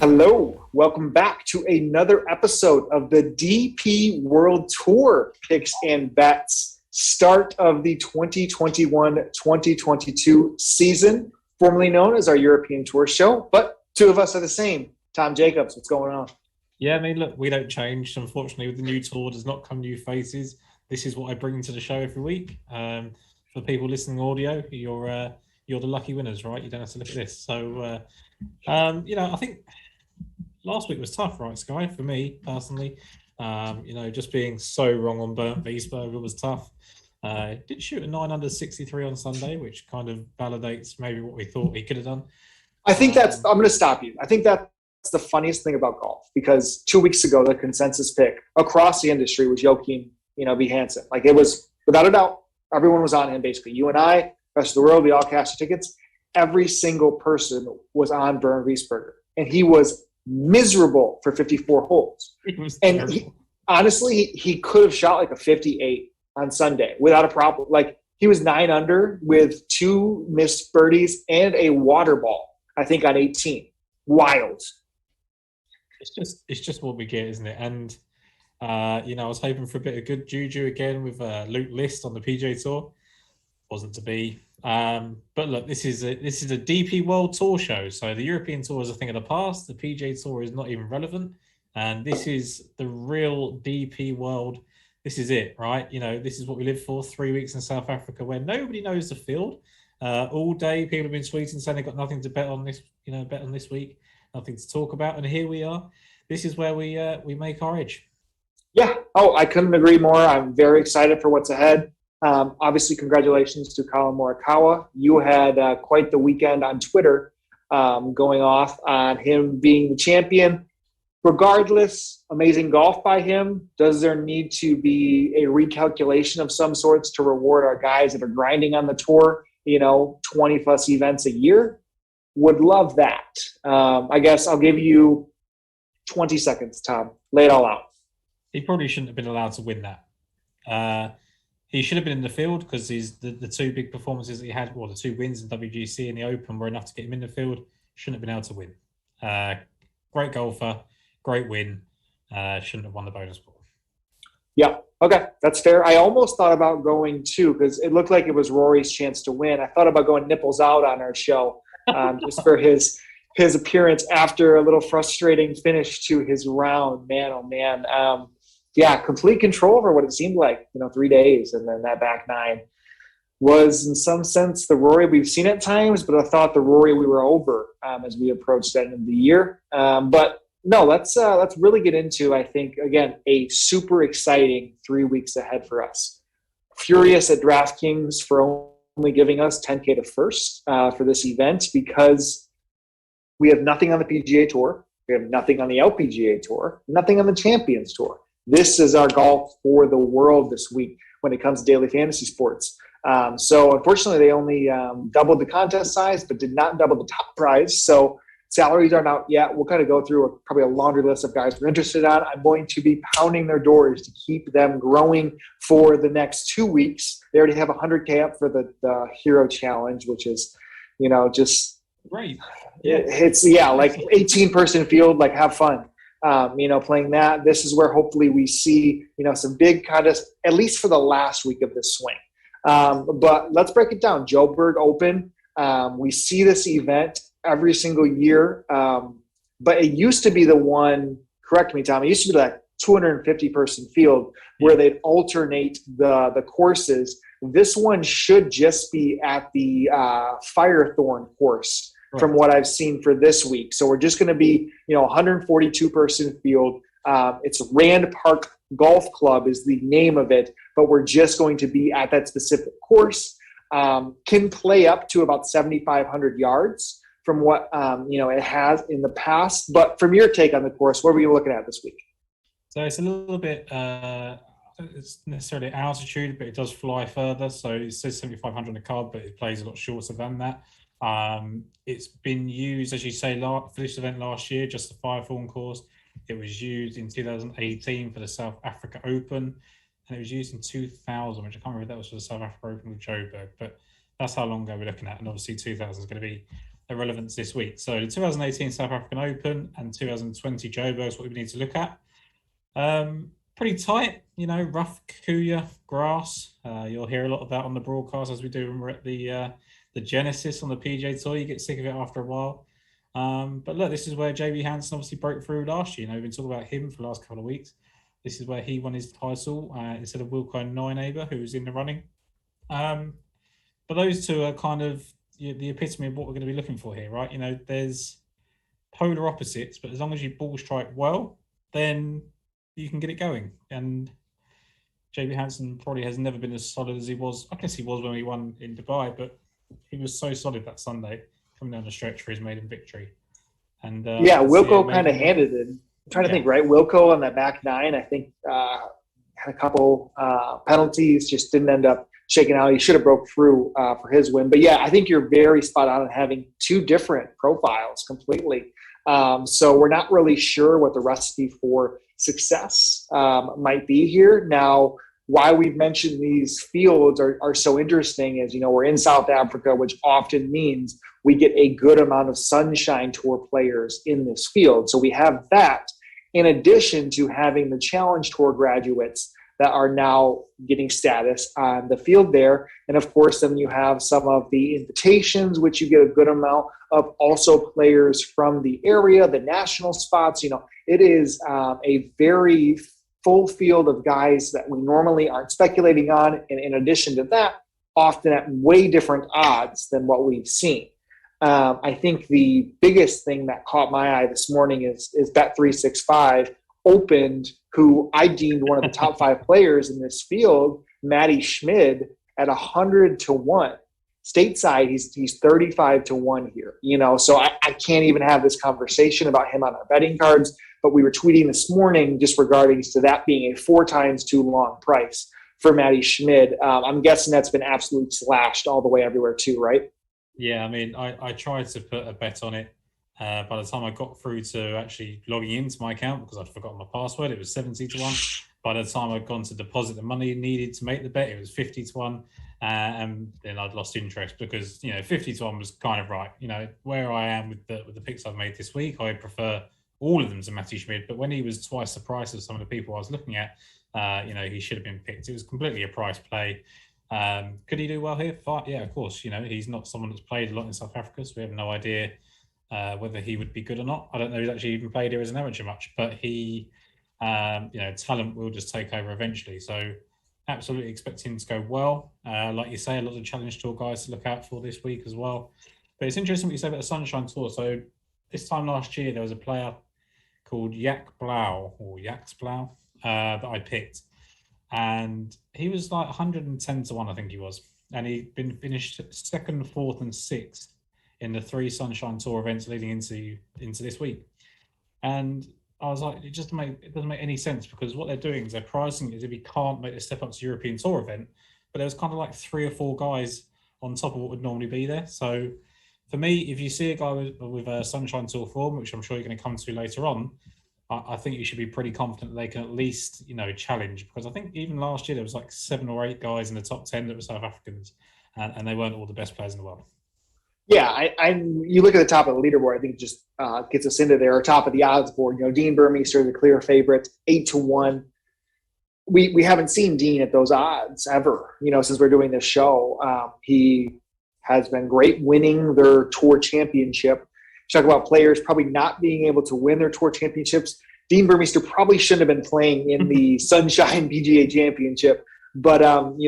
Hello, welcome back to another episode of the DP World Tour Picks and Bets, start of the 2021-2022 season, formerly known as our European Tour show, but two of us are the same. Tom Jacobs, what's going on? Yeah, I mean, look, we don't change. Unfortunately, with the new tour, does not come new faces. This is what I bring to the show every week. For people listening audio, you're the lucky winners, right? You don't have to look at this. So, I think last week was tough, right, Sky, for me personally. Just being so wrong on Bernd Wiesberger was tough. Did shoot a 9 under 63 on Sunday, which kind of validates maybe what we thought he could have done. I think I'm going to stop you. I think that's the funniest thing about golf, because 2 weeks ago, the consensus pick across the industry was Joachim, B. Hansen. Like, it was, without a doubt, everyone was on him, basically. You and I, the rest of the world, we all cashed tickets. Every single person was on Bernd Wiesberger, and he was miserable for 54 holes. It was and honestly, he could have shot like a 58 on Sunday without a problem. Like, he was 9 under with 2 missed birdies and a water ball, I think, on 18. Wild. It's just what we get, isn't it? And I was hoping for a bit of good juju again with Luke List on the PGA Tour. Wasn't to be. But look, this is a DP World Tour show. So the European Tour is a thing of the past. The PGA Tour is not even relevant, and this is the real DP World. This is it, right? This is what we live for. 3 weeks in South Africa, where nobody knows the field. All day, people have been tweeting saying they've got nothing to bet on this. Bet on this week. Nothing to talk about, and here we are. This is where we make our edge. Yeah. Oh, I couldn't agree more. I'm very excited for what's ahead. Obviously, congratulations to Colin Morikawa. You had quite the weekend on Twitter, going off on him being the champion. Regardless, amazing golf by him. Does there need to be a recalculation of some sorts to reward our guys that are grinding on the tour, 20 plus events a year? Would love that. I guess I'll give you 20 seconds, Tom. Lay it all out. He probably shouldn't have been allowed to win that. He should have been in the field, because the 2 big performances that he had, the 2 wins in WGC and the Open, were enough to get him in the field. Shouldn't have been able to win. Great golfer, great win. Shouldn't have won the bonus ball. Yeah, okay, that's fair. I almost thought about going too, because it looked like it was Rory's chance to win. I thought about going nipples out on our show. Just for his appearance after a little frustrating finish to his round. Man, oh man. Complete control over what it seemed like, 3 days. And then that back 9 was, in some sense, the Rory we've seen at times, but I thought the Rory we were over as we approached the end of the year. But no, let's really get into, I think, again, a super exciting 3 weeks ahead for us. Furious at DraftKings for only giving us 10K to first for this event, because we have nothing on the PGA Tour. We have nothing on the LPGA Tour, nothing on the Champions Tour. This is our golf for the world this week when it comes to daily fantasy sports. So unfortunately, they only doubled the contest size, but did not double the top prize. So salaries aren't out yet. We'll kind of go through probably a laundry list of guys we're interested on. I'm going to be pounding their doors to keep them growing for the next 2 weeks. They already have 100K up for the Hero Challenge, which is, just great. It's like 18-person field. Like, have fun, playing that. This is where hopefully we see, some big contests, at least for the last week of this swing. But let's break it down. Joburg Open. We see this event every single year. But it used to be the one, correct me, Tom, it used to be that 250-person field where they'd alternate the courses. This one should just be at the Firethorn course, right, from what I've seen for this week. So we're just going to be, 142-person field. It's Rand Park Golf Club is the name of it, but we're just going to be at that specific course. Can play up to about 7,500 yards from what it has in the past. But from your take on the course, what were you looking at this week? So it's a little bit, it's necessarily altitude, but it does fly further. So it says 7,500 on the card, but it plays a lot shorter than that. It's been used, as you say, for this event last year, just the Firethorn course. It was used in 2018 for the South Africa Open, and it was used in 2000, which I can't remember if that was for the South Africa Open with Joburg, but that's how long ago we're looking at. And obviously 2000 is going to be relevance this week. So the 2018 South African Open and 2020 Joburg is what we need to look at. Pretty tight, rough Kuya grass. You'll hear a lot of that on the broadcast as we do when we're at the Genesis on the PGA Tour. You get sick of it after a while. But look, this is where JB Hansen obviously broke through last year. We've been talking about him for the last couple of weeks. This is where he won his title instead of Wilco Neuneber, who was in the running. But those two are kind of the epitome of what we're going to be looking for here, right? There's polar opposites, but as long as you ball strike well, then you can get it going. And JB Hansen probably has never been as solid as he was. I guess he was when he won in Dubai, but he was so solid that Sunday coming down the stretch for his maiden victory. And Wilco kind of handed it. I'm trying to think, right? Wilco on that back nine, I think had a couple penalties, just didn't end up shaking out. He should have broke through for his win. But I think you're very spot on in having two different profiles completely. So we're not really sure what the recipe for success might be here. Now, why we've mentioned these fields are so interesting is, we're in South Africa, which often means we get a good amount of Sunshine Tour players in this field. So we have that in addition to having the Challenge Tour graduates that are now getting status on the field there. And of course, then you have some of the invitations, which you get a good amount of, also players from the area, the national spots. It is a very full field of guys that we normally aren't speculating on. And in addition to that, often at way different odds than what we've seen. I think the biggest thing that caught my eye this morning is Bet365 opened who I deemed one of the top 5 players in this field, Matty Schmid, at 100-1. Stateside, he's 35-1 here. So I can't even have this conversation about him on our betting cards. But we were tweeting this morning just regarding to that being a 4 times too long price for Matty Schmid. I'm guessing that's been absolutely slashed all the way everywhere too, right? Yeah, I tried to put a bet on it. By the time I got through to actually logging into my account, because I'd forgotten my password, it was 70-1. By the time I'd gone to deposit the money needed to make the bet, it was 50-1. And then I'd lost interest because, 50-1 was kind of right. Where I am with the picks I've made this week, I prefer all of them to Matty Schmid. But when he was twice the price of some of the people I was looking at, he should have been picked. It was completely a price play. Could he do well here? Yeah, of course. He's not someone that's played a lot in South Africa, so we have no idea whether he would be good or not. I don't know if he's actually even played here as an amateur much, but he, talent will just take over eventually. So absolutely expect him to go well. Like you say, a lot of Challenge Tour guys to look out for this week as well. But it's interesting what you say about the Sunshine Tour. So this time last year, there was a player called Jack Blau that I picked. And he was like 110-1, I think he was. And he'd been finished 2nd, 4th, and 6th in the 3 Sunshine Tour events leading into this week. And I was like, it doesn't make any sense, because what they're doing is they're pricing it as if he can't make the step up to European Tour event. But there was kind of like 3 or 4 guys on top of what would normally be there. So for me, if you see a guy with a Sunshine Tour form, which I'm sure you're going to come to later on, I think you should be pretty confident they can at least, challenge, because I think even last year there was like 7 or 8 guys in the top 10 that were South Africans, and they weren't all the best players in the world. Yeah, you look at the top of the leaderboard, I think it just gets us into there, top of the odds board. Dean Burmeister, the clear favorite, 8-1. We haven't seen Dean at those odds ever, since we're doing this show. He has been great winning their tour championship. Talk about players probably not being able to win their tour championships. Dean Burmeister probably shouldn't have been playing in the Sunshine PGA Championship, but he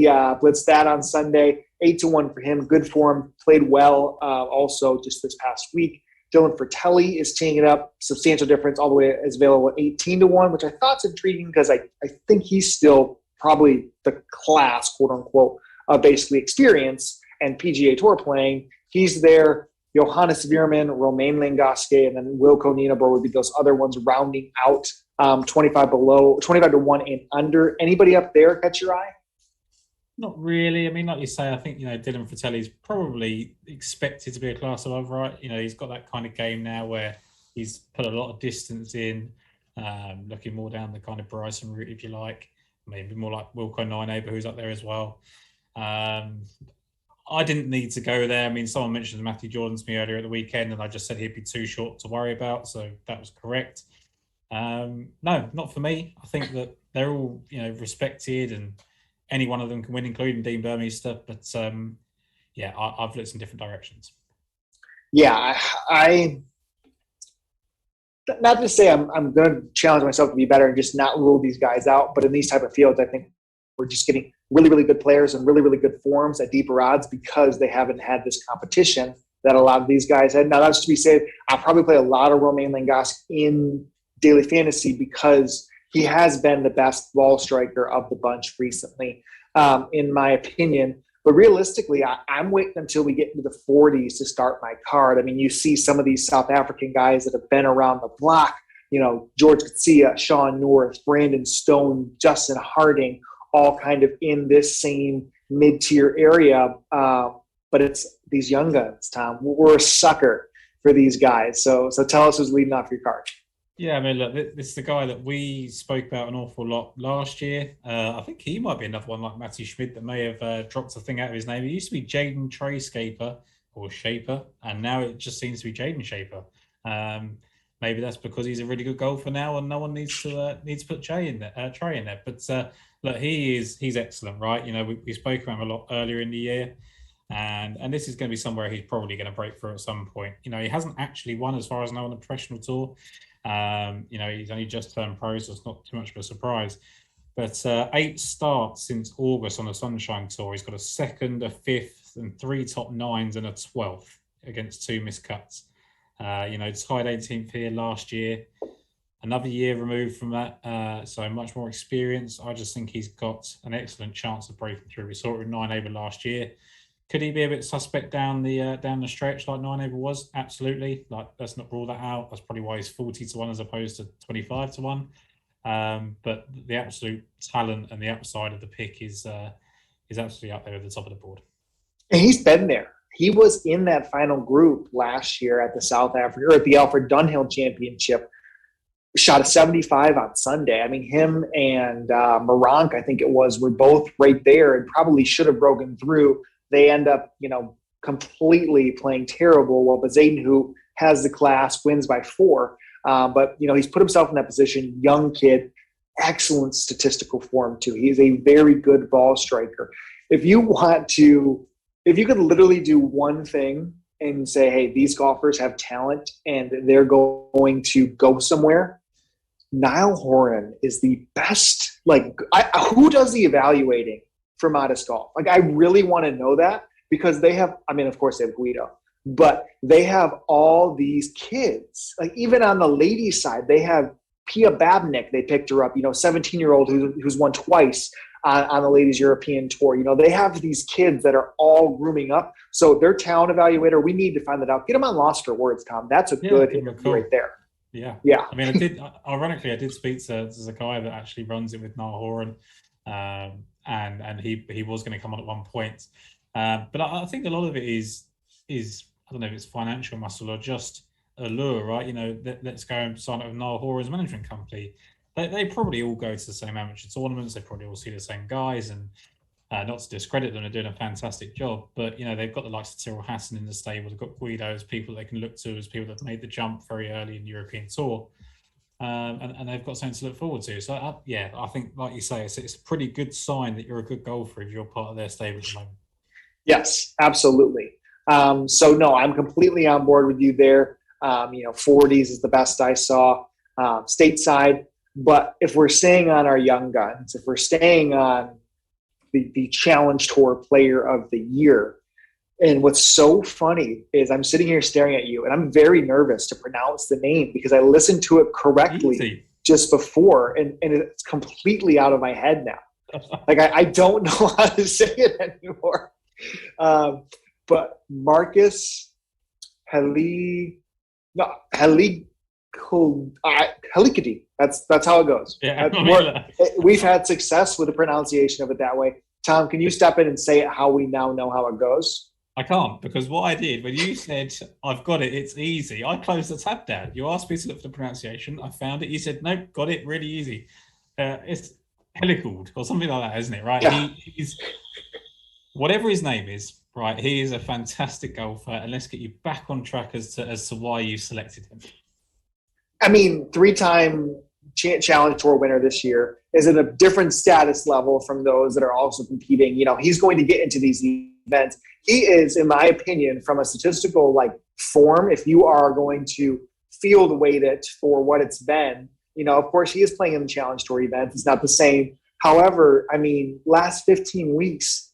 blitzed that on Sunday. 8-1 for him. Good form. Played well. Also, just this past week, Dylan Fratelli is teeing it up. Substantial difference. All the way is available at 18-1, which I thought's intriguing because I think he's still probably the class, quote unquote, of basically experience and PGA Tour playing. He's there. Johannes Veerman, Romain Langoske, and then Wilco Nienaber would be those other ones rounding out 25-1 and under. Anybody up there catch your eye? Not really. Like you say, I think, Dylan Fratelli's probably expected to be a class above, right? He's got that kind of game now where he's put a lot of distance in, looking more down the kind of Bryson route, if you like. Maybe more like Wilco Neuneber, who's up there as well. I didn't need to go there. I mean, someone mentioned Matthew Jordan to me earlier at the weekend, and I just said he'd be too short to worry about, so that was correct. No, not for me. I think that they're all, respected, and any one of them can win, including Dean Burmeister. But yeah, I've looked in different directions. Yeah, I not to say I'm going to challenge myself to be better and just not rule these guys out, but in these type of fields, I think we're just getting really, really good players and really, really good forms at deeper odds because they haven't had this competition that a lot of these guys had. Now, that's to be said, I'll probably play a lot of Romain Langasque in daily fantasy because he has been the best ball striker of the bunch recently, in my opinion. But realistically, I'm waiting until we get into the 40s to start my card. I mean, you see some of these South African guys that have been around the block, George Katsia, Sean North, Brandon Stone, Justin Harding, all kind of in this same mid-tier area. But it's these young guns, Tom. We're a sucker for these guys. So tell us who's leading off your card. Yeah, I mean, look, this is the guy that we spoke about an awful lot last year. I think he might be another one like Matty Schmidt that may have dropped a thing out of his name. It used to be Jaden Trayscaper or Shaper, and now it just seems to be Jaden Shaper. Maybe that's because he's a really good golfer now, and no one needs to put Trey in there. But look, he's excellent, right? We spoke about him a lot earlier in the year. And this is going to be somewhere he's probably going to break through at some point. He hasn't actually won, as far as I know, on the professional tour. He's only just turned pro, so it's not too much of a surprise. But 8 starts since August on the Sunshine Tour. He's got a second, a fifth, and 3 top 9s and a 12th against 2 missed cuts. Tied 18th here last year. Another year removed from that, so much more experience. I just think he's got an excellent chance of breaking through. We saw it with 9 over last year. Could he be a bit suspect down the stretch like 9 over was? Absolutely. Let's not rule that out. That's probably why he's 40-1 as opposed to 25-1. But the absolute talent and the upside of the pick is absolutely up there at the top of the board. And he's been there. He was in that final group last year at the at the Alfred Dunhill Championship. Shot a 75 on Sunday. I mean, him and Morank, I think it was, were both right there and probably should have broken through. They end up, completely playing terrible. Well, but Zayden, who has the class, wins by 4. But he's put himself in that position. Young kid, excellent statistical form too. He's a very good ball striker. If you could literally do one thing and say, hey, these golfers have talent and they're going to go somewhere, Niall Horan is the best. Who does the evaluating for Modest Golf? I really want to know that because they have, of course they have Guido, but they have all these kids. Even on the ladies' side, they have Pia Babnik. They picked her up, 17-year-old who's won twice on the ladies' European tour. They have these kids that are all grooming up. So their talent evaluator, we need to find that out. Get them on Lost for Words, Tom. That's a good interview right there. Yeah. Yeah. I did speak to there's a guy that actually runs it with Niall Horan. And he was going to come on at one point. But I think a lot of it is I don't know if it's financial muscle or just allure, right? Let's go and sign up with Niall Horan's management company. They probably all go to the same amateur tournaments. They probably all see the same guys, and not to discredit them, they're doing a fantastic job. But they've got the likes of Tyrrell Hassan in the stable. They've got Guido as people they can look to as people that made the jump very early in the European Tour. And they've got something to look forward to. So, I think, like you say, it's a pretty good sign that you're a good golfer if you're part of their stable at the moment. Yes, absolutely. So, no, I'm completely on board with you there. 40s is the best I saw stateside. But if we're staying on our young guns, if we're staying on the Challenge Tour Player of the Year, and what's so funny is I'm sitting here staring at you, and I'm very nervous to pronounce the name because I listened to it correctly just before, and it's completely out of my head now. I don't know how to say it anymore. But Marcus Helikadi. That's how it goes. Yeah, we've had success with the pronunciation of it that way. Tom, can you step in and say it how we now know how it goes? I can't, because what I did when you said, I've got it, it's easy, I closed the tab down. You asked me to look for the pronunciation. I found it. You said, nope, got it, really easy. It's Helicald or something like that, isn't it? Right? Yeah. He's whatever his name is, Right, he is a fantastic golfer, and let's get you back on track as to why you selected him. I mean, three-time Challenge Tour winner this year is at a different status level from those that are also competing. You know, he's going to get into these events. He is, in my opinion, from a statistical form, if you are going to field weight it for what it's been, you know, of course he is playing in the Challenge Tour events. It's not the same. However, I mean, last 15 weeks,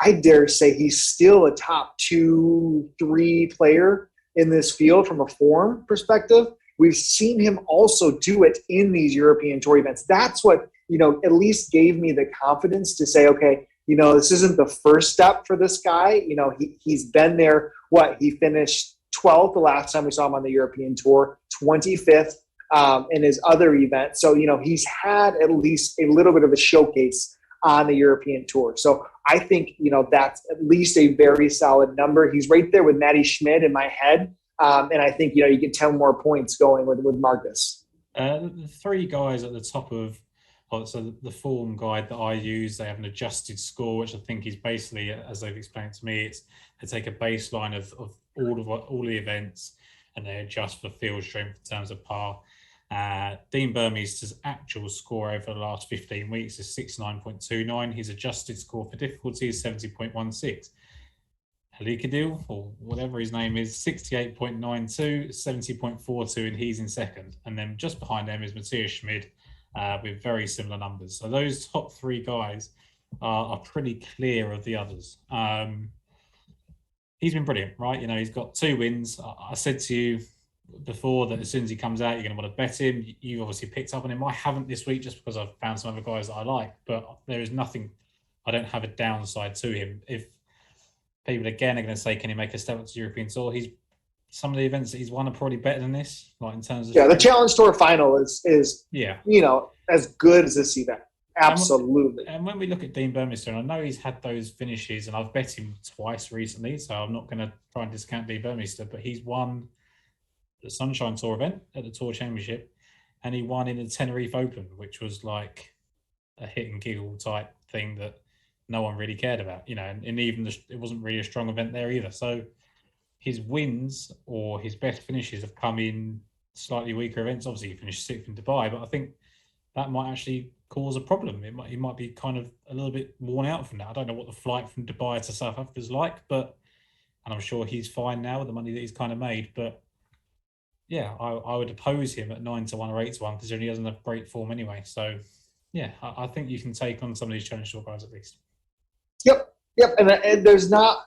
I dare say he's still a top 2-3 player in this field from a form perspective. We've seen him also do it in these European Tour events. That's what, you know, at least gave me the confidence to say, okay, you know, this isn't the first step for this guy. You know, he's been there. He finished 12th the last time we saw him on the European Tour, 25th in his other event. So, you know, he's had at least a little bit of a showcase on the European Tour. So I think, you know, that's at least a very solid number. He's right there with Matty Schmidt in my head. And I think, you know, you get 10 more points going with Marcus. The three guys at the top of so the form guide that I use, they have an adjusted score, which I think is basically, as they've explained to me, it's they take a baseline of all the events and they adjust for field strength in terms of par. Dean Burmester's actual score over the last 15 weeks is 69.29. His adjusted score for difficulty is 70.16. Halikadil, or whatever his name is, 68.92, 70.42, and he's in second. And then just behind them is Matthias Schmid with very similar numbers. So those top three guys are pretty clear of the others. He's been brilliant, right? You know, he's got 2 wins. I said to you before that as soon as he comes out, you're going to want to bet him. You obviously picked up on him. I haven't this week just because I've found some other guys that I like, but there is nothing, I don't have a downside to him. If people again are going to say, can he make a step up to European Tour? Some of the events that he's won are probably better than this, like in terms of the Challenge Tour final is you know, as good as this event. Absolutely. And when we look at Dean Burmester, and I know he's had those finishes, and I've bet him twice recently, so I'm not going to try and discount Dean Burmester, but he's won the Sunshine Tour event at the Tour Championship, and he won in the Tenerife Open, which was like a hit and giggle type thing that no one really cared about, you know, and even it wasn't really a strong event there either. So his wins or his best finishes have come in slightly weaker events. Obviously, he finished 6th in Dubai, but I think that might actually cause a problem. He might be kind of a little bit worn out from that. I don't know what the flight from Dubai to South Africa is like, and I'm sure he's fine now with the money that he's kind of made. But yeah, I would oppose him at 9-1 or 8-1 because he doesn't have great form anyway. So yeah, I think you can take on some of these Challenge Tour guys at least. Yep. And there's not,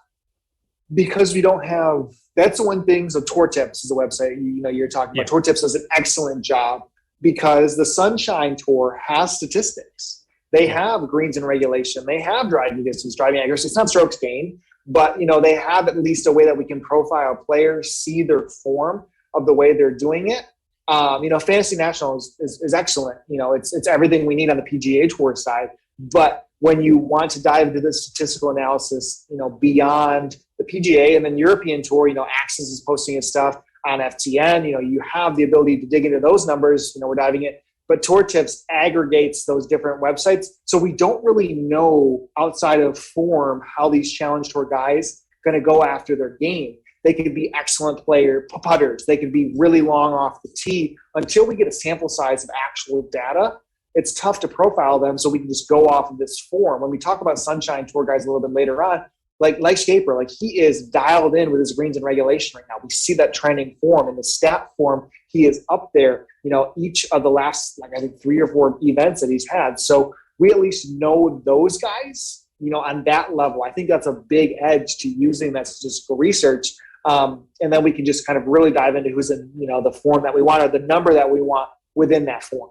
because we don't have, that's the one thing. So Tour Tips is the website you're talking about. Tour Tips does an excellent job because the Sunshine Tour has statistics. They have greens and regulation. They have driving distance, driving accuracy. It's not strokes gained, but you know, they have at least a way that we can profile players, see their form of the way they're doing it. You know, Fantasy National is excellent. You know, it's everything we need on the PGA Tour side. But when you want to dive into the statistical analysis, you know, beyond the PGA and then European Tour, you know, Axis is posting its stuff on FTN. You know, you have the ability to dig into those numbers. You know, we're diving it. But Tour Tips aggregates those different websites. So we don't really know outside of form how these Challenge Tour guys are going to go after their game. They could be excellent putters. They could be really long off the tee. Until we get a sample size of actual data, it's tough to profile them, so we can just go off of this form. When we talk about Sunshine Tour guys a little bit later on, like Schaefer, like he is dialed in with his greens and regulation right now. We see that trending form. In the stat form, he is up there, you know, each of the last, I think 3 or 4 events that he's had. So we at least know those guys, you know, on that level. I think that's a big edge to using that statistical research. And then we can just kind of really dive into who's in, you know, the form that we want or the number that we want within that form.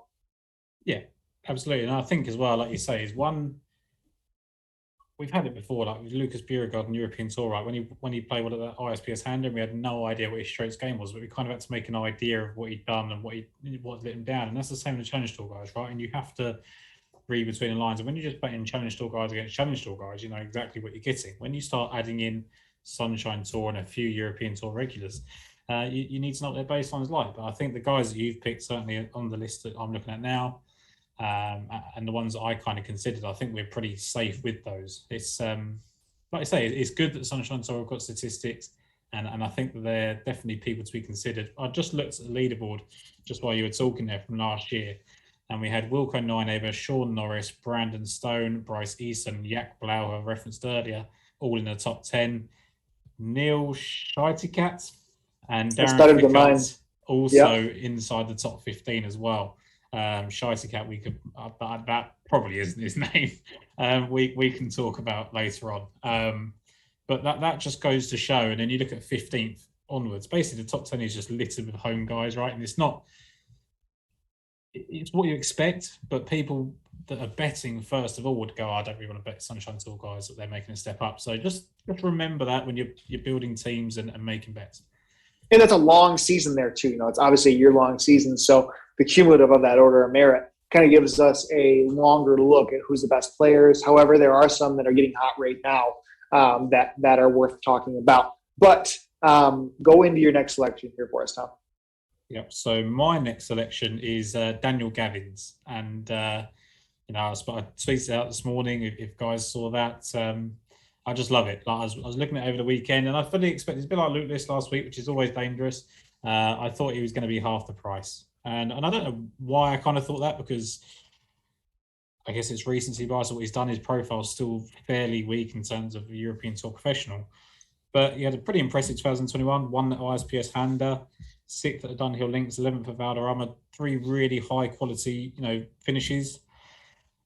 Yeah, absolutely. And I think as well, like you say, is one, we've had it before, like with Lucas Bjerregaard on European Tour, right? When he played with that ISPS Handling, we had no idea what his strokes game was, but we kind of had to make an idea of what he'd done and what let him down. And that's the same with the Challenge Tour guys, right? And you have to read between the lines. And when you're just betting Challenge Tour guys against Challenge Tour guys, you know exactly what you're getting. When you start adding in Sunshine Tour and a few European Tour regulars, you need to know what their baseline is like. But I think the guys that you've picked, certainly on the list that I'm looking at now, and the ones that I kind of considered, I think we're pretty safe with those. It's like I say, it's good that Sunshine Tour have got statistics, and I think that they're definitely people to be considered. I just looked at the leaderboard just while you were talking there from last year, and we had Wilco Ninever, Sean Norris, Brandon Stone, Bryce Easton, Jack Blau, who I referenced earlier, all in the top 10. Neil Scheitikat and Darren Pickett also inside the top 15 as well. Scheitikat, we could that probably isn't his name. We can talk about later on. But that just goes to show. And then you look at 15th onwards. Basically, the top 10 is just littered with home guys, right? And it's what you expect, but people that are betting first of all would go, I don't really want to bet Sunshine Tour guys that they're making a step up. So just remember that when you're building teams and making bets. And it's a long season there too. It's obviously a year-long season, so the cumulative of that order of merit kind of gives us a longer look at who's the best players. However, there are some that are getting hot right now that are worth talking about. But go into your next selection here for us, Tom. Yep. So my next selection is Daniel Gavins, and I tweeted out this morning. If guys saw that, I just love it. Like I was looking at it over the weekend, and I fully expected it's a bit like Luke List last week, which is always dangerous. I thought he was going to be half the price, and I don't know why I kind of thought that, because I guess it's recency bias. What he's done, his profile's still fairly weak in terms of a European Tour professional. But he had a pretty impressive 2021, won at ISPS Handa, 6th at the Dunhill Links, 11th at Valderrama, 3 really high quality, finishes.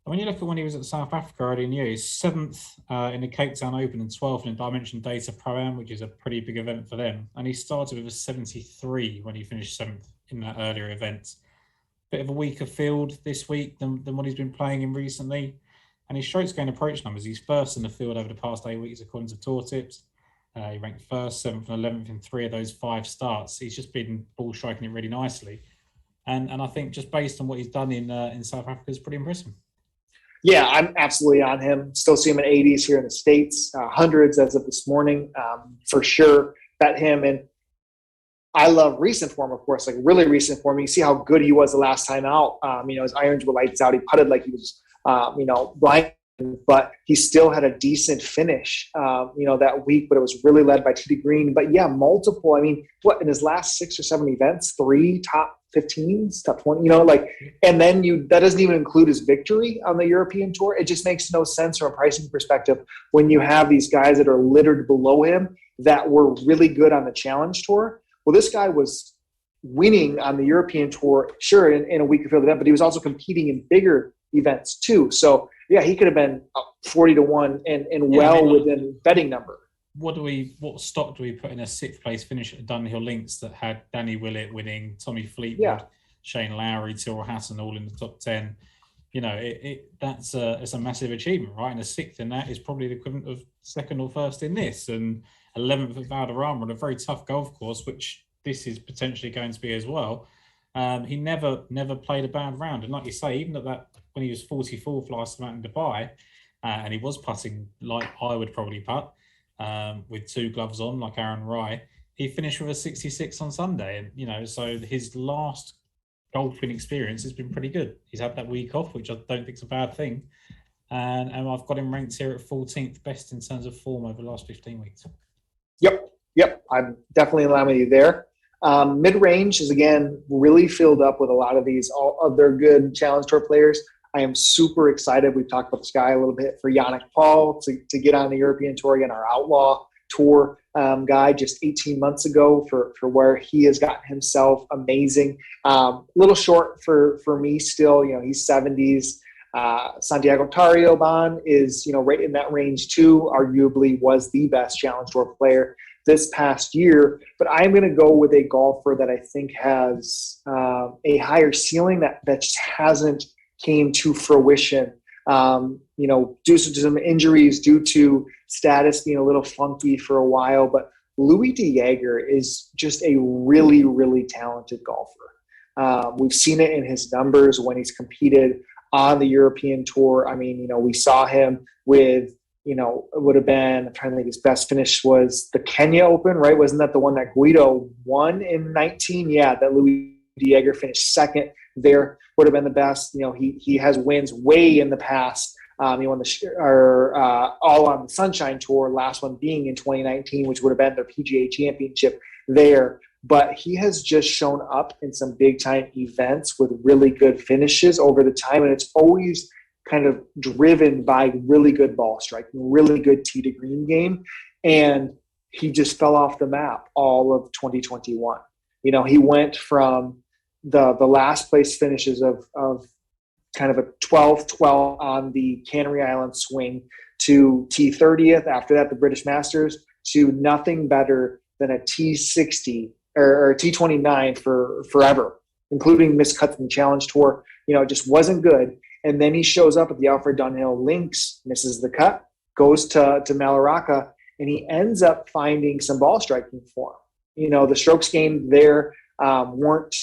And when you look at when he was at South Africa early in the year, he's 7th in the Cape Town Open and 12th in the Dimension Data Pro-Am, which is a pretty big event for them. And he started with a 73 when he finished 7th in that earlier event. Bit of a weaker field this week than what he's been playing in recently. And his strokes gain approach numbers, he's first in the field over the past 8 weeks according to Tour Tips. He ranked 1st, 7th and 11th in 3 of those 5 starts. He's just been ball striking it really nicely. And I think just based on what he's done in South Africa is pretty impressive. Yeah, I'm absolutely on him. Still see him in 80s here in the States, hundreds as of this morning, for sure. Bet him. And I love recent form, of course, like really recent form. You see how good he was the last time out. His irons were lights out. He putted like he was, blind, but he still had a decent finish, that week. But it was really led by TD Green. But yeah, multiple. In his last 6 or 7 events, 3 top 15s, top 20, and then that doesn't even include his victory on the European Tour. It just makes no sense from a pricing perspective when you have these guys that are littered below him that were really good on the Challenge Tour. Well, this guy was winning on the European Tour, sure, in a weaker field event, but he was also competing in bigger events too. So yeah, he could have been 40-1 and within betting number. What stock do we put in a 6th place finish at the Dunhill Links that had Danny Willett winning, Tommy Fleetwood, Shane Lowry, Tyrrell Hatton all in the top 10? It's a massive achievement, right? And a 6th in that is probably the equivalent of 2nd or 1st in this, and 11th at Valderrama on a very tough golf course, which this is potentially going to be as well. He never played a bad round, and like you say, even at that when he was 44th last time out in Dubai, and he was putting like I would probably putt. With 2 gloves on, like Aaron Rye, he finished with a 66 on Sunday. And, so his last golfing experience has been pretty good. He's had that week off, which I don't think is a bad thing. And I've got him ranked here at 14th best in terms of form over the last 15 weeks. Yep. I'm definitely in line with you there. Mid-range is, again, really filled up with a lot of these other good Challenge Tour players. I am super excited. We've talked about this guy a little bit for Yannick Paul to get on the European Tour again, our Outlaw Tour guy just 18 months ago for where he has gotten himself amazing. Little short for me still, he's 70s. Santiago Tarioban is, right in that range too, arguably was the best Challenge Tour player this past year. But I'm going to go with a golfer that I think has a higher ceiling that just hasn't came to fruition, due to some injuries, due to status being a little funky for a while. But Louis De Jager is just a really, really talented golfer. We've seen it in his numbers when he's competed on the European Tour. We saw him with, it would have been, I'm trying to think, his best finish was the Kenya Open, right? Wasn't that the one that Guido won in 19? Yeah, that Louis De Jager finished 2nd there. Would have been the best. He has wins way in the past He won all on the Sunshine Tour, last one being in 2019, which would have been their PGA Championship there. But he has just shown up in some big-time events with really good finishes over the time, and it's always kind of driven by really good ball striking, really good tee to green game, and he just fell off the map all of 2021. He went from the last place finishes of kind of a 12-12 on the Canary Island swing to T30th. After that, the British Masters, to nothing better than a T60 or T29 for forever, including missed cuts in the Challenge Tour. It just wasn't good. And then he shows up at the Alfred Dunhill Links, misses the cut, goes to Malaraka, and he ends up finding some ball striking form. The strokes gained there weren't,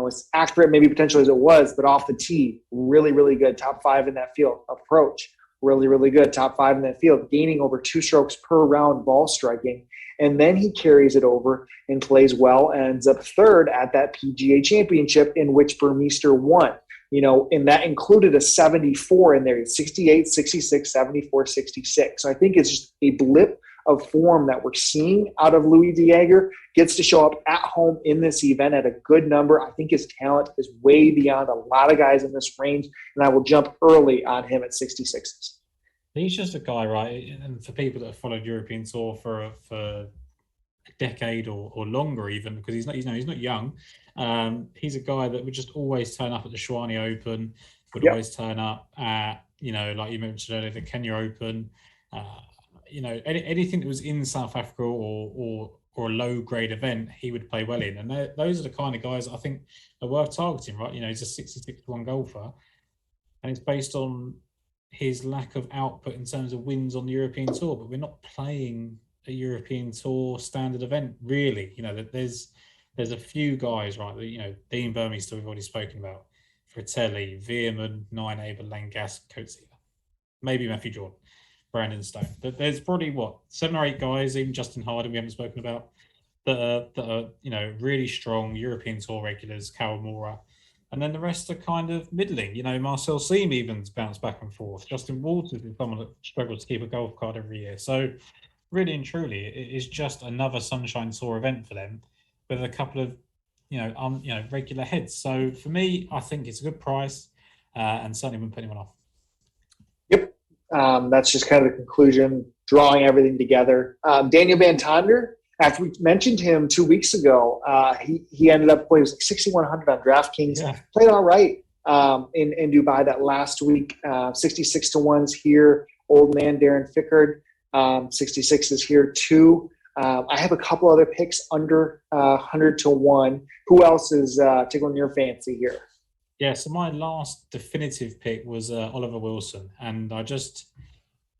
as accurate maybe potentially as it was, but off the tee, really, really good. Top 5 in that field. Approach, really, really good. Top 5 in that field, gaining over 2 strokes per round ball striking. And then he carries it over and plays well and ends up 3rd at that PGA Championship, in which Burmeister won. And that included a 74 in there, 68, 66, 74, 66. So I think it's just a blip of form that we're seeing out of Louis De Jager. Gets to show up at home in this event at a good number. I think his talent is way beyond a lot of guys in this range, and I will jump early on him at 66s. He's just a guy, right? And for people that have followed European Tour for a decade or longer, even, because he's not young. He's a guy that would just always turn up at the Shawnee Open, would always turn up at, like you mentioned earlier, the Kenya Open. Anything that was in South Africa or a low grade event, he would play well in. And those are the kind of guys I think are worth targeting, right? He's a 66-1 golfer, and it's based on his lack of output in terms of wins on the European Tour, but we're not playing a European Tour standard event, really. There's a few guys, right? Dean Burmeister we've already spoken about, Fratelli, Veerman, Nine Aber, Langas, Coetzee, maybe Matthew Jordan, Brandon Stone. But there's probably 7 or 8 guys, even Justin Harden we haven't spoken about, that are really strong European Tour regulars, Kawamura. And then the rest are kind of middling. Marcel Siem even's bounced back and forth. Justin Walters is someone that struggles to keep a golf card every year. So really and truly, it is just another Sunshine Tour event for them with a couple of, regular heads. So for me, I think it's a good price and certainly wouldn't put anyone off. Yep. That's just kind of the conclusion, drawing everything together. Daniel Van Tonder, after we mentioned him 2 weeks ago, he ended up playing 6,100 on DraftKings. Yeah. Played all right in Dubai that last week. 66-1s here. Old man Darren Fickard, 66 is here too. I have a couple other picks under 100-1. Who else is tickling your fancy here? Yeah, so my last definitive pick was Oliver Wilson, and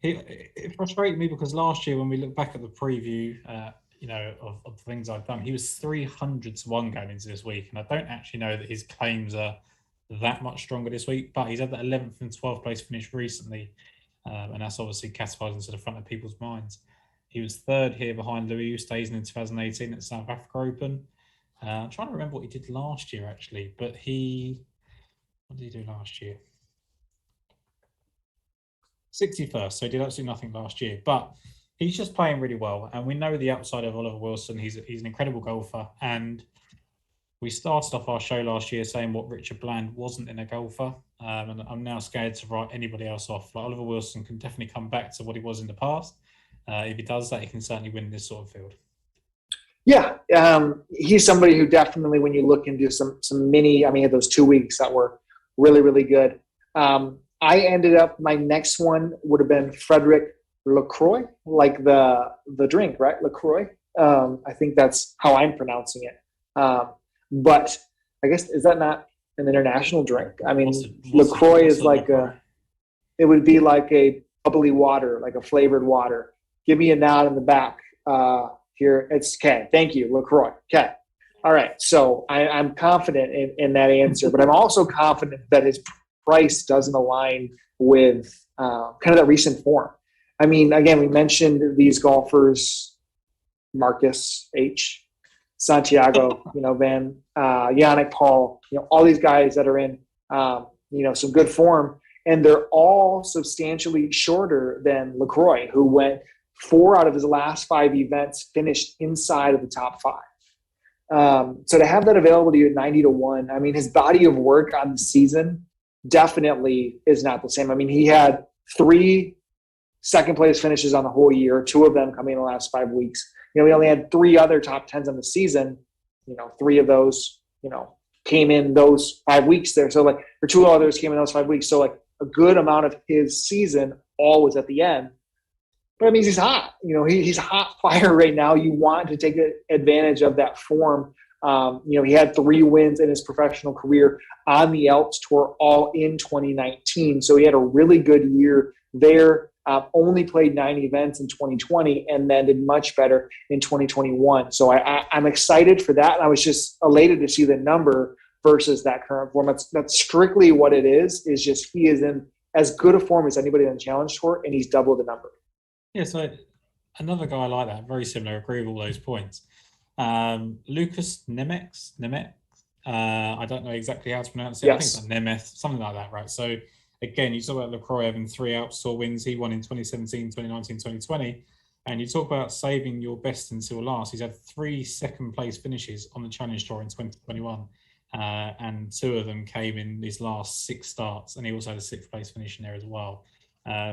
it frustrated me because last year when we look back at the preview, of things I've done, he was 300-1 going into this week, and I don't actually know that his claims are that much stronger this week, but he's had that 11th and 12th place finish recently, and that's obviously catapulted into the front of people's minds. He was 3rd here behind Louis Oosthuizen in 2018 at the South Africa Open. I'm trying to remember what he did last year, actually, but what did he do last year? 61st, so he did absolutely nothing last year, but he's just playing really well, and we know the upside of Oliver Wilson. He's an incredible golfer, and we started off our show last year saying what Richard Bland wasn't in a golfer, and I'm now scared to write anybody else off. Like, Oliver Wilson can definitely come back to what he was in the past. If he does that, he can certainly win this sort of field. Yeah, he's somebody who definitely, when you look into some mini, those 2 weeks that were really, really good. I ended up, my next one would have been Frederick LaCroix, like the drink, right? LaCroix. I think that's how I'm pronouncing it. But I guess, is that not an international drink? LaCroix is like it would be like a bubbly water, like a flavored water. Give me a nod in the back. Here, it's okay. Thank you, LaCroix. Okay. All right. So I'm confident in that answer, but I'm also confident that his price doesn't align with kind of that recent form. Again, we mentioned these golfers, Marcus H., Santiago, Yannick Paul, all these guys that are in, some good form. And they're all substantially shorter than LaCroix, who went 4 out of his last 5 events finished inside of the top 5. So to have that available to you at 90-1, I mean, his body of work on the season definitely is not the same. I mean, he had 3 second place finishes on the whole year, 2 of them coming in the last 5 weeks. You know, he only had 3 other top 10s on the season. You know, 3 of those, you know, came in those 5 weeks there. So like, or 2 others came in those 5 weeks. So like a good amount of his season all was at the end. But it means he's hot. You know, he's hot fire right now. You want to take advantage of that form. You know, he had 3 wins in his professional career on the Alps Tour, all in 2019. So he had a really good year there. Only played 9 events in 2020 and then did much better in 2021. So I'm excited for that. And I was just elated to see the number versus that current form. That's strictly what it is just he is in as good a form as anybody on the Challenge Tour, and he's double the number. Yeah, so another guy like that, very similar, agree with all those points. Lucas Nemec. I don't know exactly how to pronounce it. Yes. I think it's like Nemeth, something like that, right? So again, you talk about LaCroix having 3 Alps Tour wins. He won in 2017, 2019, 2020. And you talk about saving your best until last. He's had 3 second place finishes on the Challenge Tour in 2021. And 2 of them came in his last 6 starts. And he also had a 6th place finish in there as well.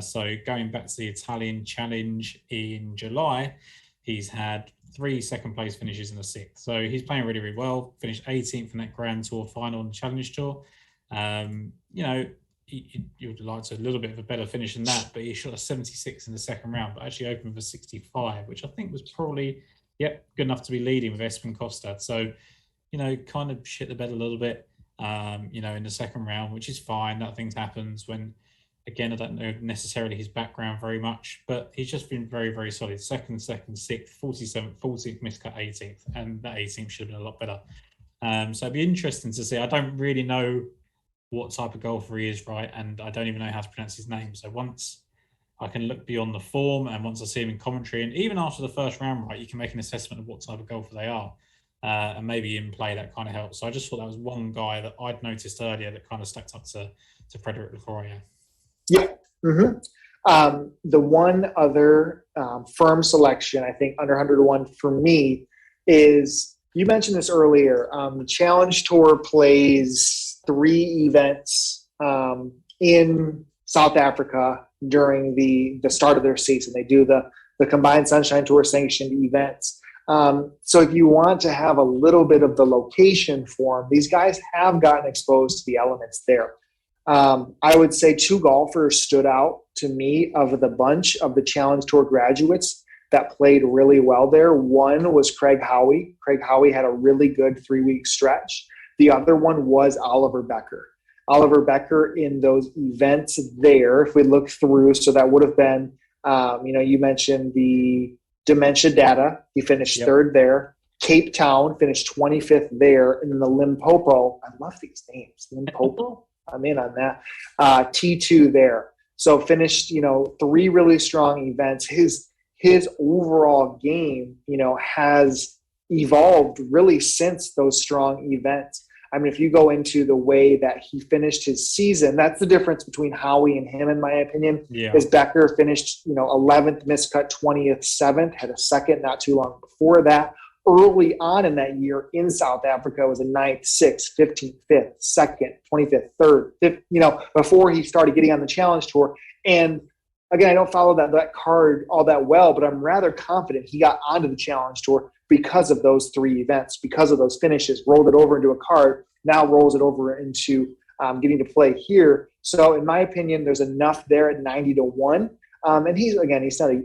So going back to the Italian Challenge in July, he's had 3 second place finishes and a 6th. So he's playing really, really well. Finished 18th in that Grand Tour final on the Challenge Tour. You know, you would like to a little bit of a better finish than that, but he shot a 76 in the second round, but actually opened with a 65, which I think was probably, good enough to be leading with Espen Kostad. So, you know, kind of shit the bed a little bit, you know, in the second round, which is fine. That thing happens when, again, I don't know necessarily his background very much, but he's just been very, very solid. Second, 6th, 47th, 14th, miscut 18th, and that 18th should have been a lot better. So it'd be interesting to see. I don't really know what type of golfer he is, right? And I don't even know how to pronounce his name. So once I can look beyond the form and once I see him in commentary, and even after the first round, right, you can make an assessment of what type of golfer they are. And maybe in play that kind of helps. So I just thought that was one guy that I'd noticed earlier that kind of stacked up to Frederick LaCroix. Yeah. Mm-hmm. The one other firm selection, I think, under 100-1 for me is, you mentioned this earlier, the Challenge Tour plays 3 events in South Africa during the start of their season. They do the Combined Sunshine Tour sanctioned events. So if you want to have a little bit of the location form, these guys have gotten exposed to the elements there. I would say 2 golfers stood out to me of the bunch of the Challenge Tour graduates that played really well there. One was Craig Howie. Craig Howie had a really good 3-week stretch. The other one was Oliver Becker. Oliver Becker in those events there, if we look through, so that would have been, you know, you mentioned the Dementia Data. He finished 3rd there. Cape Town finished 25th there. And then the Limpopo, I love these names. Limpopo? I'm in on that. T2 there. So finished, you know, 3 really strong events. His overall game, you know, has evolved really since those strong events. I mean, if you go into the way that he finished his season, that's the difference between Howie and him, in my opinion. Is Becker finished, you know, 11th, miscut 20th, 7th, had a 2nd not too long before that. Early on in that year in South Africa was a 9th, 6th, 15th, 5th, 2nd, 25th, 3rd, 5th, you know, before he started getting on the Challenge Tour. And again, I don't follow that card all that well, but I'm rather confident he got onto the Challenge Tour because of those 3 events, because of those finishes, rolled it over into a card, now rolls it over into getting to play here. So in my opinion, there's enough there at 90-1. And he's not a,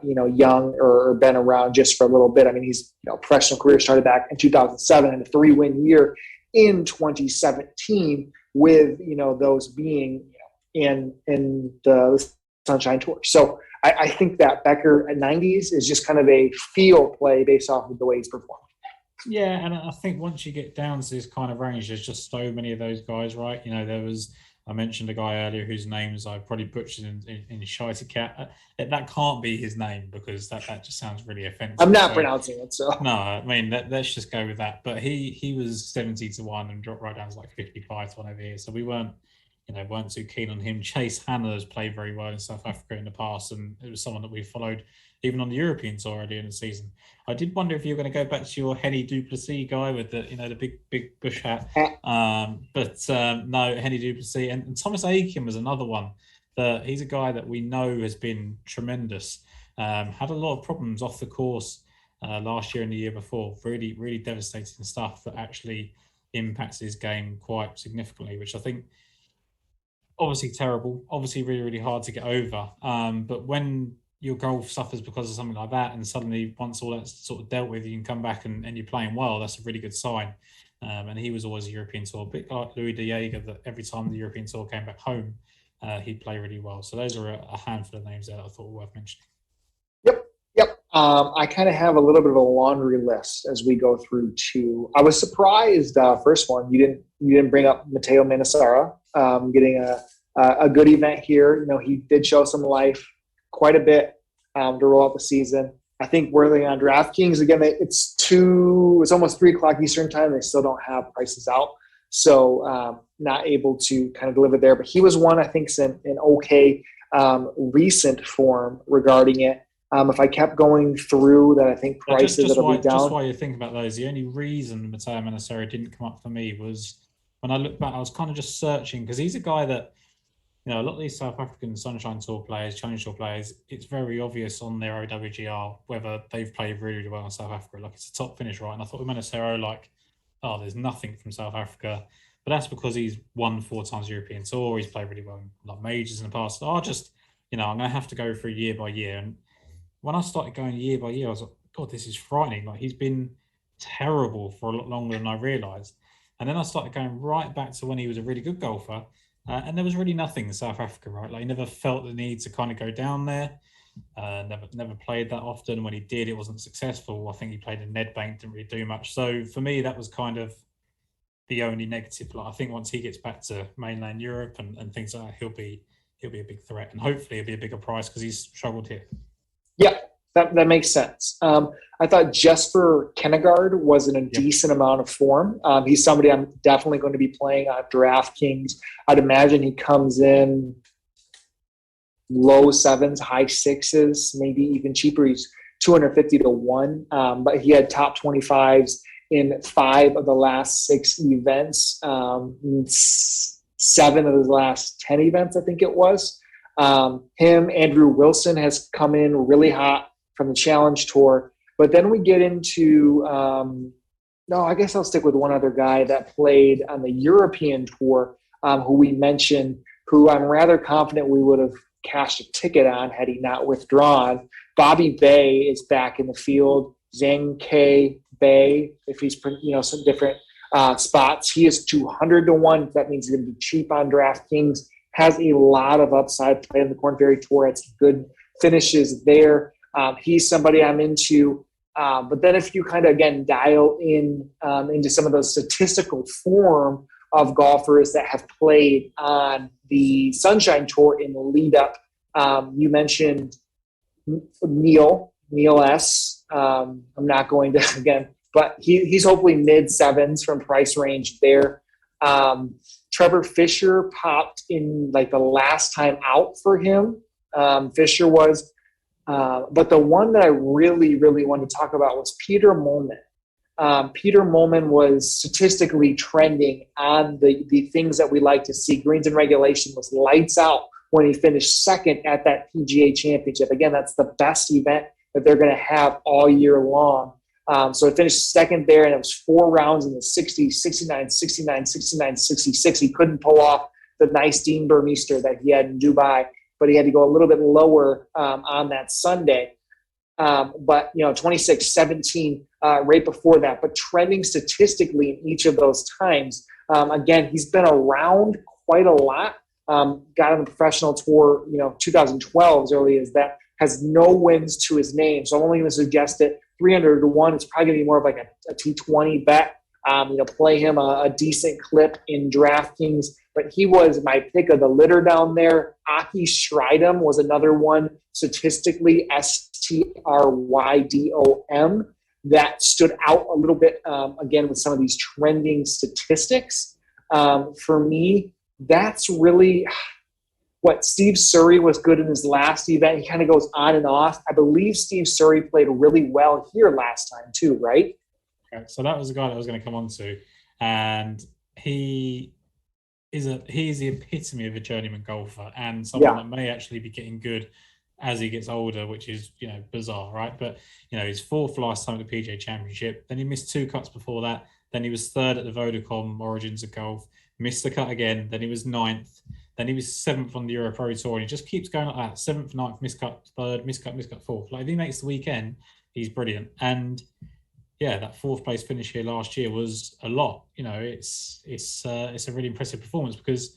you know, young or been around just for a little bit. I mean, he's, you know, professional career started back in 2007 and a 3-win year in 2017 with, you know, those being, you know, in the Sunshine Tour. So I think that Becker at 90s is just kind of a feel play based off of the way he's performed. Yeah, and I think once you get down to this kind of range, there's just so many of those guys, right? You know, I mentioned a guy earlier whose names I probably butchered in Shite Cat. That can't be his name because that just sounds really offensive. I'm not pronouncing it, so. No, I mean, let's just go with that. But he was 70-1 and dropped right down to like 55 to 1 over here. So we weren't weren't too keen on him. Chase Hanna has played very well in South Africa in the past, and it was someone that we followed even on the European tour earlier in the season. I did wonder if you were going to go back to your Henny Duplessis guy with the big bush hat, but no, Henny Duplessis and Thomas Aiken was another one. He's a guy that we know has been tremendous. Had a lot of problems off the course last year and the year before. Really, really devastating stuff that actually impacts his game quite significantly, which I think obviously terrible, obviously really, really hard to get over. But when your golf suffers because of something like that, and suddenly once all that's sort of dealt with, you can come back and you're playing well, that's a really good sign. And he was always a European Tour, a bit like Louis De Jager, that every time the European Tour came back home, he'd play really well. So those are a handful of names that I thought were worth mentioning. Yep. I kind of have a little bit of a laundry list as we go through too. I was surprised, first one, you didn't bring up Matteo Manassara, getting a good event here. He did show some life quite a bit to roll out the season. I think worthy on DraftKings, again, it's almost 3:00 Eastern time. They still don't have prices out. So not able to kind of deliver there. But he was one, I think, in okay recent form regarding it. If I kept going through that, I think prices that'll be down. Just while you think about those, the only reason Matteo Manassero didn't come up for me was when I look back, I was kind of just searching, because he's a guy that, a lot of these South African Sunshine Tour players, Challenge Tour players, it's very obvious on their OWGR whether they've played really, really well in South Africa. Like, it's a top finish, right? And I thought with Manassero, there's nothing from South Africa. But that's because he's won 4 times European Tour. He's played really well in majors in the past. I'm going to have to go through year by year. And when I started going year by year, I was like, God, this is frightening. He's been terrible for a lot longer than I realised. And then I started going right back to when he was a really good golfer. And there was really nothing in South Africa, right? He never felt the need to kind of go down there. Never played that often. When he did, it wasn't successful. I think he played in Nedbank, didn't really do much. So for me, that was kind of the only negative. I think once he gets back to mainland Europe and things like that, he'll be a big threat, and hopefully it'll be a bigger price because he's struggled here. Yeah, that makes sense. I thought Jesper Kennegaard was in a decent amount of form. He's somebody I'm definitely going to be playing on DraftKings. I'd imagine he comes in low 7s, high 6s, maybe even cheaper. He's 250 to 1, but he had top 25s in 5 of the last 6 events, 7 of the last 10 events, I think it was. Andrew Wilson has come in really hot from the Challenge Tour. But then we get into I guess I'll stick with one other guy that played on the European Tour, who we mentioned, who I'm rather confident we would have cashed a ticket on had he not withdrawn. Bobby Bay is back in the field. Zhang K Bay, if he's some different spots, he is 200 to 1. That means he's going to be cheap on DraftKings. Has a lot of upside, play on the Korn Ferry Tour. It's good finishes there. He's somebody I'm into. But then if you kind of, again, dial in into some of those statistical form of golfers that have played on the Sunshine Tour in the lead up, you mentioned Neil S. I'm not going to, again, but he's hopefully mid-7s from price range there. Trevor Fisher popped in the last time out for him. Fisher was. But the one that I really, really wanted to talk about was Peter Molman. Peter Molman was statistically trending on the things that we like to see. Greens and regulation was lights out when he finished second at that PGA Championship. Again, that's the best event that they're going to have all year long. So he finished second there, and it was 4 rounds in the 60, 69, 69, 69, 66. He couldn't pull off the nice Dean Burmeister that he had in Dubai, but he had to go a little bit lower on that Sunday. But 26, 17 right before that. But trending statistically in each of those times, again, he's been around quite a lot. Got on the professional tour, 2012 as early as that. Has no wins to his name. So I'm only going to suggest it 300 to 1. It's probably going to be more of a 220 bet. Play him a decent clip in DraftKings. But he was my pick of the litter down there. Aki Strydom was another one, statistically, Strydom, that stood out a little bit, again, with some of these trending statistics. For me, that's really what Steve Surrey was good in his last event. He kind of goes on and off. I believe Steve Surrey played really well here last time too, right? Okay, so that was the guy that I was going to come on to, and he's the epitome of a journeyman golfer and someone that may actually be getting good as he gets older, which is bizarre, right? But his fourth last time at the PGA Championship. Then he missed 2 cuts before that. Then he was third at the Vodacom Origins of Golf. Missed the cut again. Then he was 9th. Then he was 7th on the Euro Pro Tour, and he just keeps going like that: 7th, 9th, miscut, 3rd, miscut, 4th. Like if he makes the weekend, he's brilliant. And yeah, that 4th place finish here last year was a lot. It's a really impressive performance because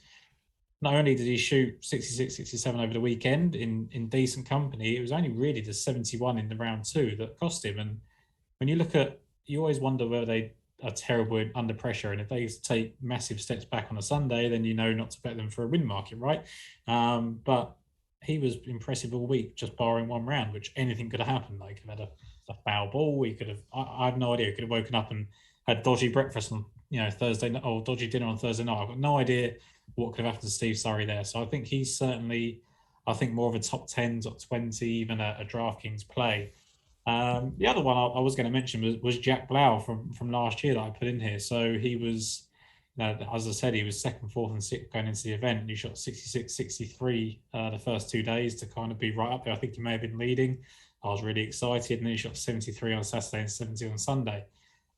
not only did he shoot 66, 67 over the weekend in decent company, it was only really the 71 in the round 2 that cost him. And when you look at, you always wonder whether they are terrible under pressure, and if they take massive steps back on a Sunday, then not to bet them for a win market, right? But he was impressive all week, just barring one round, which anything could have happened. Like, he could have had a foul ball. He could have, I have no idea. He could have woken up and had dodgy breakfast on Thursday night, or dodgy dinner on Thursday night. I've got no idea what could have happened to Steve Surrey there. So I think he's certainly, more of a top 10, top 20, even a DraftKings play. The other one I was going to mention was Jack Blau from last year that I put in here. So he was, as I said, he was 2nd, 4th, and 6th going into the event. And he shot 66, 63 the first 2 days to kind of be right up there. I think he may have been leading. I was really excited. And then he shot 73 on Saturday and 70 on Sunday.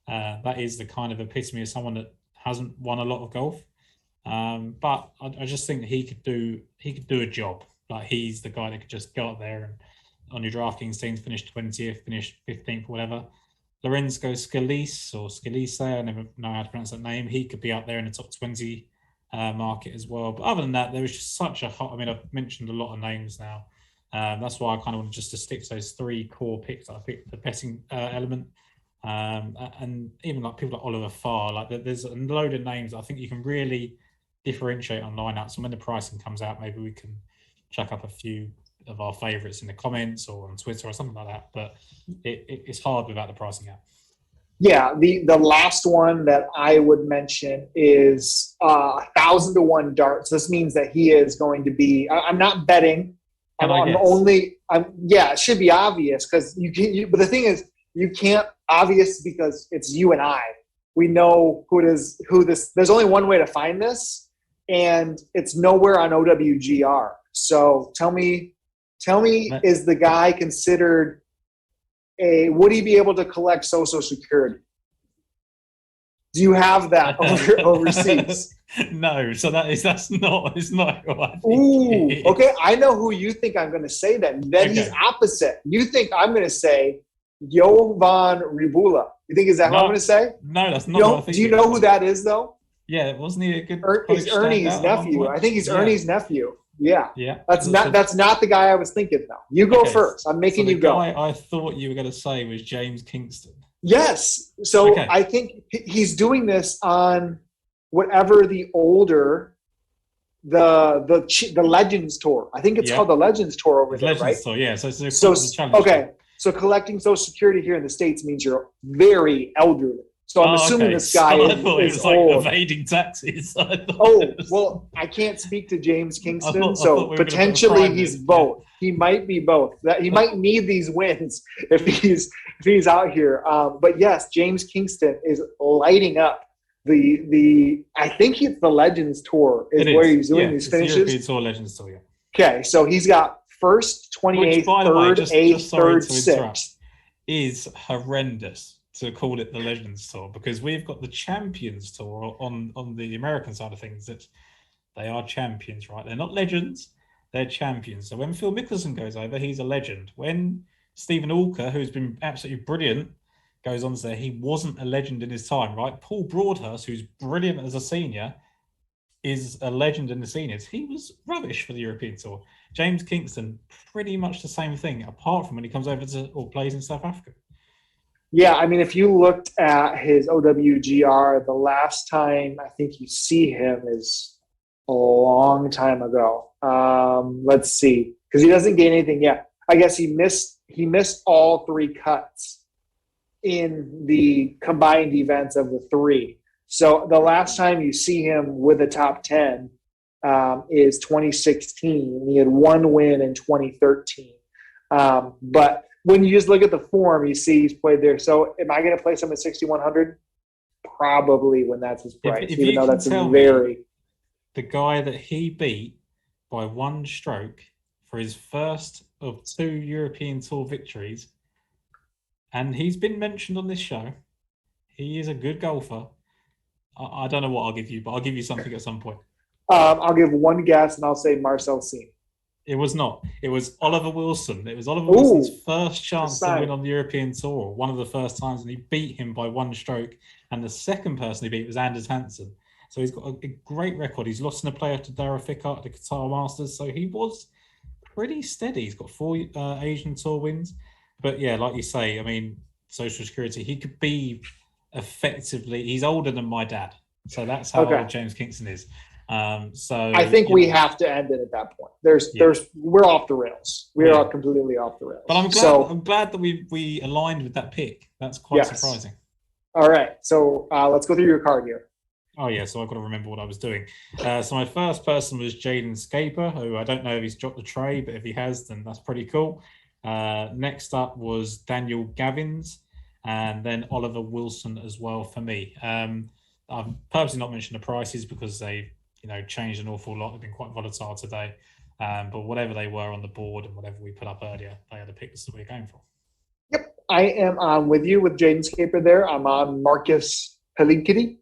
That is the kind of epitome of someone that hasn't won a lot of golf. But I just think that he could do a job. Like, he's the guy that could just go up there and on your DraftKings teams finish 20th, finish 15th, whatever. Lorenzo Scalise, I never know how to pronounce that name. He could be up there in the top 20 market as well. But other than that, there was just such a hot. I mean, I've mentioned a lot of names now. That's why I kind of wanted just to stick to those 3 core picks that I picked, the betting element. And even like people like Oliver Farr, like there's a load of names I think you can really differentiate on lineups. And when the pricing comes out, maybe we can chuck up a few of our favorites in the comments or on Twitter or something like that. But it's hard without the pricing out. Yeah, the last one that I would mention is 1,000 to 1 darts. This means that he is going to be. I'm not betting. It should be obvious because you can. But the thing is, you can't obvious because it's you and I. We know who it is. There's only one way to find this, and it's nowhere on OWGR. So tell me, is the guy considered would he be able to collect Social Security? Do you have that overseas? No, so it's not who I think. Ooh, okay. I know who you think I'm going to say then. He's opposite. You think I'm going to say Jovan Ribula. You think is that what I'm going to say? No, that's not what I think. Do you know who that is, though? Yeah, wasn't he a good He's Ernie's nephew. I think he's Ernie's nephew. Yeah. That's not the guy I was thinking, though. You go first. I'm making you go. The guy I thought you were going to say was James Kingston. Yes. So I think he's doing this on whatever the older the Legends Tour. I think it's called the Legends Tour over there, Legends right? Tour, yeah. So it's a challenge. Okay. So collecting Social Security here in the States means you're very elderly. So I'm assuming this guy is old. Like evading taxes. Well, I can't speak to James Kingston, so potentially he's both. He might be both. He might need these wins if he's out here. But yes, James Kingston is lighting up the. I think it's the Legends Tour where he's doing these finishes. The European Tour Legends Tour, yeah. Okay, so he's got first, 28th, 3rd, 8th, 3rd, 6th. Is horrendous to call it the Legends Tour because we've got the Champions Tour on the American side of things. That they are champions, right? They're not legends, they're champions. So when Phil Mickelson goes over, he's a legend. When Stephen Alker, who's been absolutely brilliant, goes on to say he wasn't a legend in his time, right? Paul Broadhurst, who's brilliant as a senior, is a legend in the seniors. He was rubbish for the European Tour. James Kingston, pretty much the same thing, apart from when he comes over or plays in South Africa. Yeah, I mean, if you looked at his OWGR, the last time I think you see him is a long time ago. Let's see, because he doesn't gain anything yet. I guess he missed all 3 cuts in the combined events of the 3. So the last time you see him with a top 10 is 2016. He had one win in 2013. But when you just look at the form, you see he's played there. So am I going to place him at 6,100? Probably when that's his price, if even you though can that's a tell very me the guy that he beat by one stroke for his first of 2 European Tour victories, and he's been mentioned on this show. He is a good golfer. I don't know what I'll give you, but I'll give you something at some point. I'll give one guess, and I'll say Marcel Siem. It was not. It was Oliver Wilson. It was Oliver Wilson's first chance to win on the European Tour, one of the first times, and he beat him by one stroke. And the second person he beat was Anders Hansen. So he's got a great record. He's lost in a playoff to Dara Ficart at the Qatar Masters. So he was pretty steady. He's got 4 Asian Tour wins. But yeah, like you say, I mean, Social Security, he could be effectively, he's older than my dad. So that's how old James Kingston is. So I think we have to end it at that point. We're off the rails. We are completely off the rails. But I'm glad that we aligned with that pick. That's quite surprising. All right. So let's go through your card here. Oh, yeah. So I've got to remember what I was doing. So my first person was Jaden Scaper, who I don't know if he's dropped the tray, but if he has, then that's pretty cool. Next up was Daniel Gavins, and then Oliver Wilson as well for me. I've purposely not mentioned the prices because they changed an awful lot. They've been quite volatile today. But whatever they were on the board and whatever we put up earlier, they are the picks that we're going for. Yep. I am on with you with Jaden Scaper there. I'm on Marcus Pelikidi,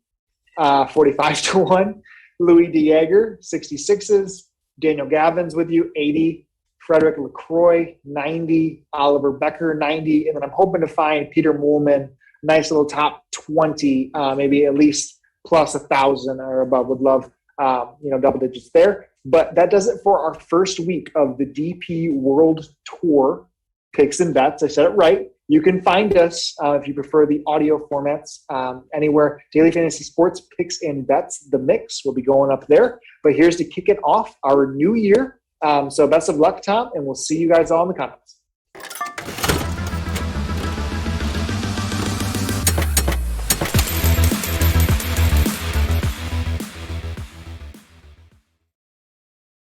45-1. Louis DeJager, 66s. Daniel Gavins with you, 80. Frederick LaCroix, 90. Oliver Becker, 90. And then I'm hoping to find Peter Moolman, nice little top 20, maybe at least plus 1,000 or above. Would love double digits there. But that does it for our first week of the DP World Tour picks and bets. I said it right. You can find us, if you prefer the audio formats, anywhere. Daily Fantasy Sports Picks and Bets, the mix will be going up there. But here's to kick it off our new year. So best of luck, Tom, and we'll see you guys all in the comments.